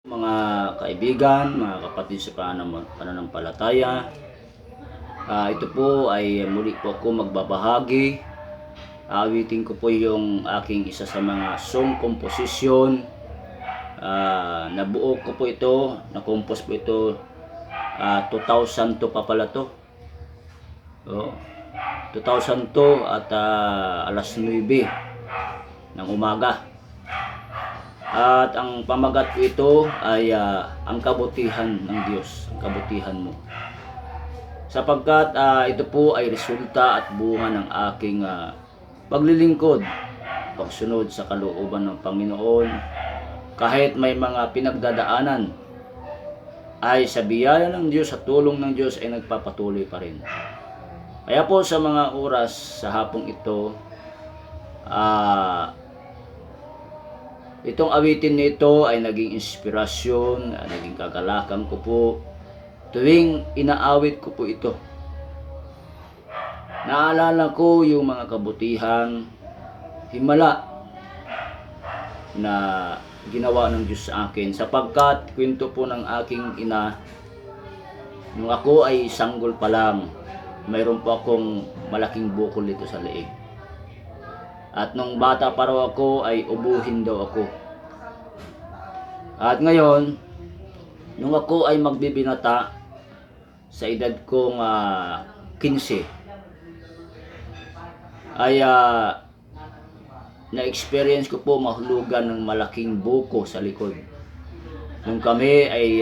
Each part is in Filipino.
Mga kaibigan, mga kapatid sa pananampalataya, ito po ay muli po ako magbabahagi. Awitin ko po yung aking isa sa mga song composition. Nabuo ko po ito, na-compose po ito 2002 pa pala to. 2002 at alas 9 ng umaga. At ang pamagat ko ito ay ang kabutihan ng Diyos, ang kabutihan mo. Sapagkat ito po ay resulta at bunga ng aking paglilingkod, pagsunod sa kalooban ng Panginoon. Kahit may mga pinagdadaanan, ay sa biyaya ng Diyos, sa tulong ng Diyos ay nagpapatuloy pa rin. Kaya po sa mga oras sa hapong ito, itong awitin nito ay naging inspirasyon, naging kagalakan ko po tuwing inaawit ko po ito. Naalala ko yung mga kabutihan, himala na ginawa ng Diyos sa akin, sapagkat kwento po ng aking ina, nung ako ay sanggol pa lang, mayroon po akong malaking bukol dito sa leeg. At nung bata pa raw ako ay ubuhin daw ako. At ngayon, nung ako ay magbibinata sa edad kong 15, ay na-experience ko po mahulugan ng malaking buko sa likod. Nung kami ay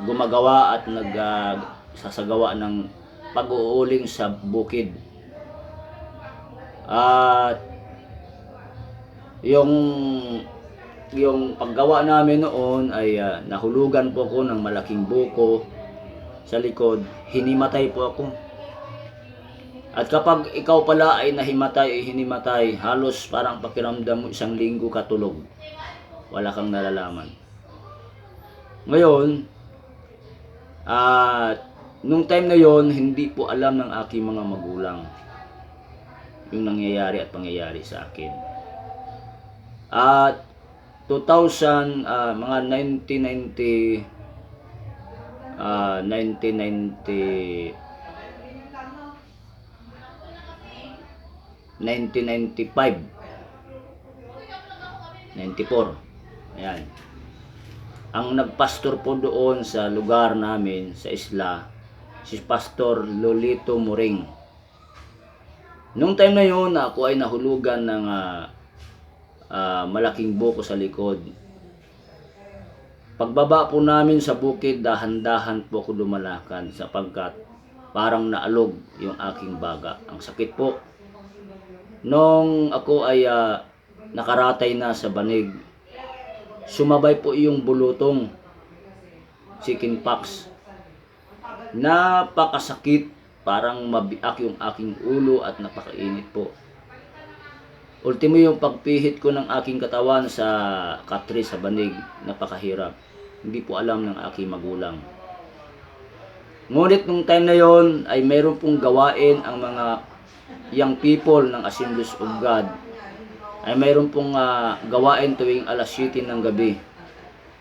gumagawa at nagsasagawa ng pag-uuling sa bukid. At yung paggawa namin noon ay nahulugan po ako ng malaking buko sa likod. Hinimatay po ako. At kapag ikaw pala ay hinimatay, halos parang pakiramdam mo 1 linggo katulog. Wala kang nalalaman. Ngayon, nung time na yon, hindi po alam ng aking mga magulang yung nangyayari at pangyayari sa akin. At 2000, mga 1995, ayan. Ang nagpastor po doon sa lugar namin, sa isla, si Pastor Lolito Muring. Nung time na yun, ako ay nahulugan ng malaking buko sa likod. Pagbaba po namin sa bukid, dahan-dahan po ako lumalakad sapagkat parang naalog yung aking baga. Ang sakit po. Nung ako ay nakaratay na sa banig, sumabay po yung bulutong, chicken pox. Napakasakit, parang mabiak yung aking ulo at napakainit po. Ultimo yung pagpihit ko ng aking katawan sa katre sa banig, napakahirap. Hindi po alam ng aking magulang. Ngunit nung time na yon ay mayroon pong gawain ang mga young people ng Assemblies of God. Ay mayroon pong gawain tuwing alas 7 ng gabi.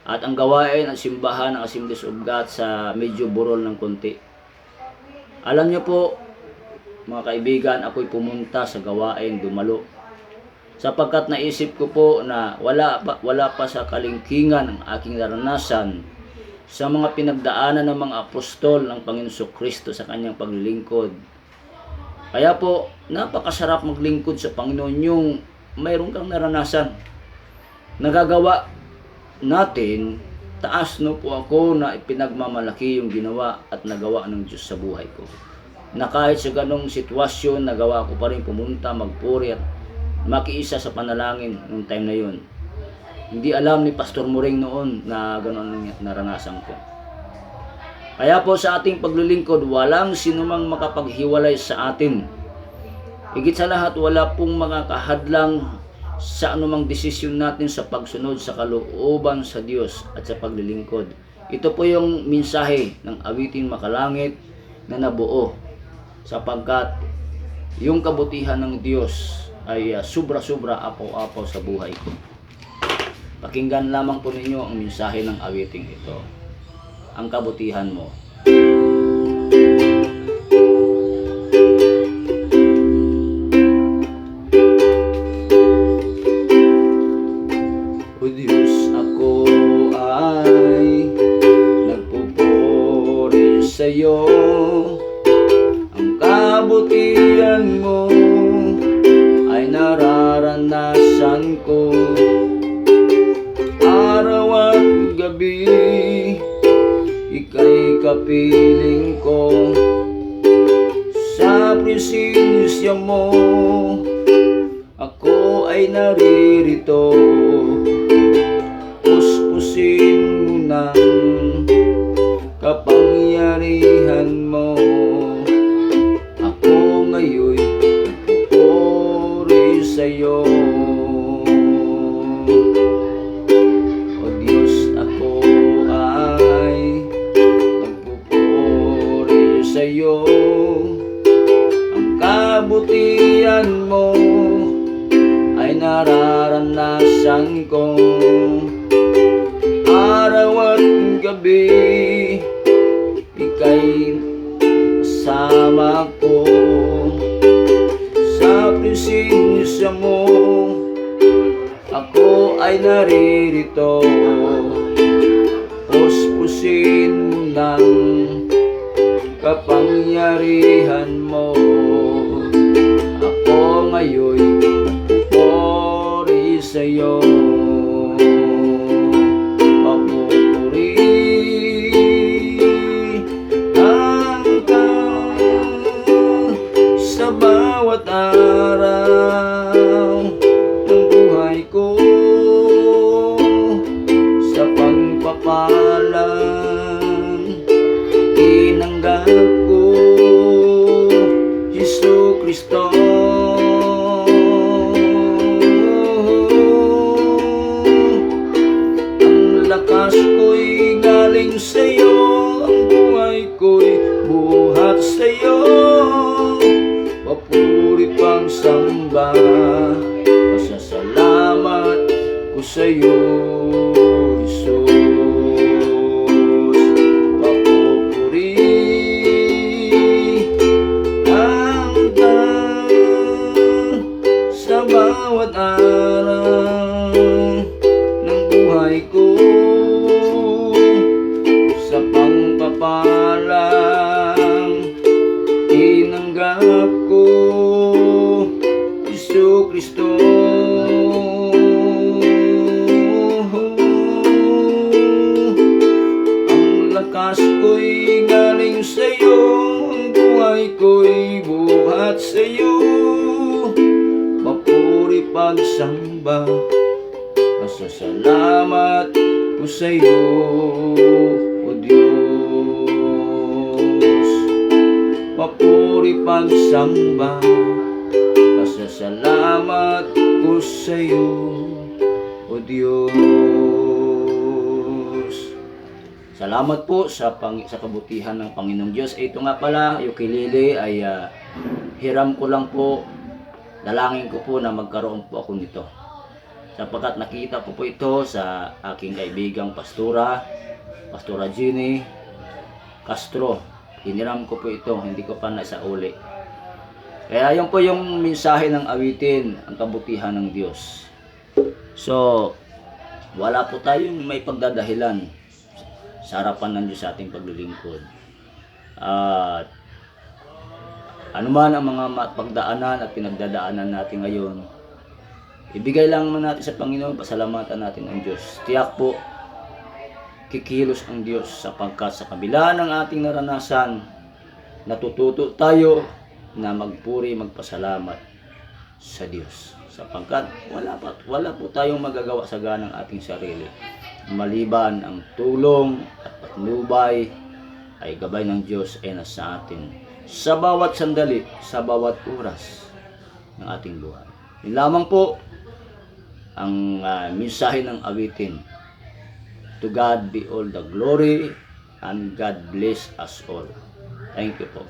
At ang gawain at simbahan ng Assemblies of God sa medyo burol ng konti. Alam niyo po, mga kaibigan, ako'y pumunta sa gawain, dumalo. Sapagkat naisip ko po na wala pa sa kalingkingan ang aking naranasan sa mga pinagdaanan ng mga apostol ng Panginoon Kristo sa kanyang paglilingkod. Kaya po, napakasarap maglingkod sa Panginoon yung mayroon kang naranasan. Nagagawa natin, taas no po ako na ipinagmamalaki yung ginawa at nagawa ng Diyos sa buhay ko. Na kahit sa ganong sitwasyon, nagawa ko pa rin pumunta, magpuri at makiisa sa panalangin nung time na yun. Hindi alam ni Pastor Muring noon na gano'n ang naranasan ko. Kaya po sa ating paglilingkod, walang sinumang makapaghiwalay sa atin. Higit sa lahat, wala pong mga kahadlang sa anumang desisyon natin sa pagsunod sa kalooban sa Diyos at sa paglilingkod. Ito po yung mensahe ng awitin makalangit na nabuo, sapagkat yung kabutihan ng Diyos ay sobra-sobra apaw-apaw sa buhay ko. Pakinggan lamang po ninyo ang mensahe ng awiting ito, ang kabutihan mo. O Diyos, ako ay nagpupuri sa'yo. Ang kabutihan mo ay nararanasan ko araw at gabi. Ika'y kapiling ko sa presensya mo. Ako ay naririto, puspusin mo ng kapangyarihan mo. Ako ngayon nagpupuri sa'yo. O Diyos, ako ay nagpupuri sa'yo. Ang kabutihan mo ay nararanasan ko araw at gabi. Ika'y kasama ko sa presensya mo. Ako ay naririto, puspusin mo ng kapangyarihan mo. Ako ngayon nagpupuri sa'yo. Papupuri sa bawat araw ng buhay ko, sa pagpapalang tinanggap ko, Jesucristo. Ang lakas ko'y galing sa'yo, ang buhay ko'y buhat sa'yo. Papuri pagsamba, masasalamat ko sa'yo, Jesus. Papuri hanggang sa bawat araw ng buhay ko, sa pagpapalang tinanggap ko, Jesucristo. Ang lakas ko'y galing sa'yo, ang buhay ko'y buhat sa'yo. Papuri pagsamba, masasalamat ko sa'yo, O Diyos. Papuri pagsamba, masasalamat ko sa'yo, O Diyos. Salamat po sa kabutihan ng Panginoong Diyos. Ito nga pala, ukulele ay hiram ko lang po. Dalangin ko po na magkaroon po ako nito, sapagkat nakita ko po ito sa aking kaibigang Pastora Jenny Castro. Hiniram ko po ito, hindi ko pa naisauli. Kaya yun po yung mensahe ng awitin, ang kabutihan ng Diyos. So, wala po tayong may pagdadahilan sa harapan ng Diyos sa ating paglilingkod. At anuman ang mga pagdaanan at pinagdadaanan natin ngayon, ibigay lang natin sa Panginoon, pasalamatan natin ang Diyos. Tiyak po, kikilos ang Diyos, sapagkat sa kabila ng ating naranasan, natututo tayo na magpuri, magpasalamat sa Diyos, sapagkat wala po tayong magagawa sa ganang ating sarili, maliban ang tulong at patnubay ay gabay ng Diyos ay nasa atin sa bawat sandali, sa bawat oras ng ating buhay. Yun lamang po ang mensahe ng awitin. To God be all the glory, and God bless us all. Thank you po.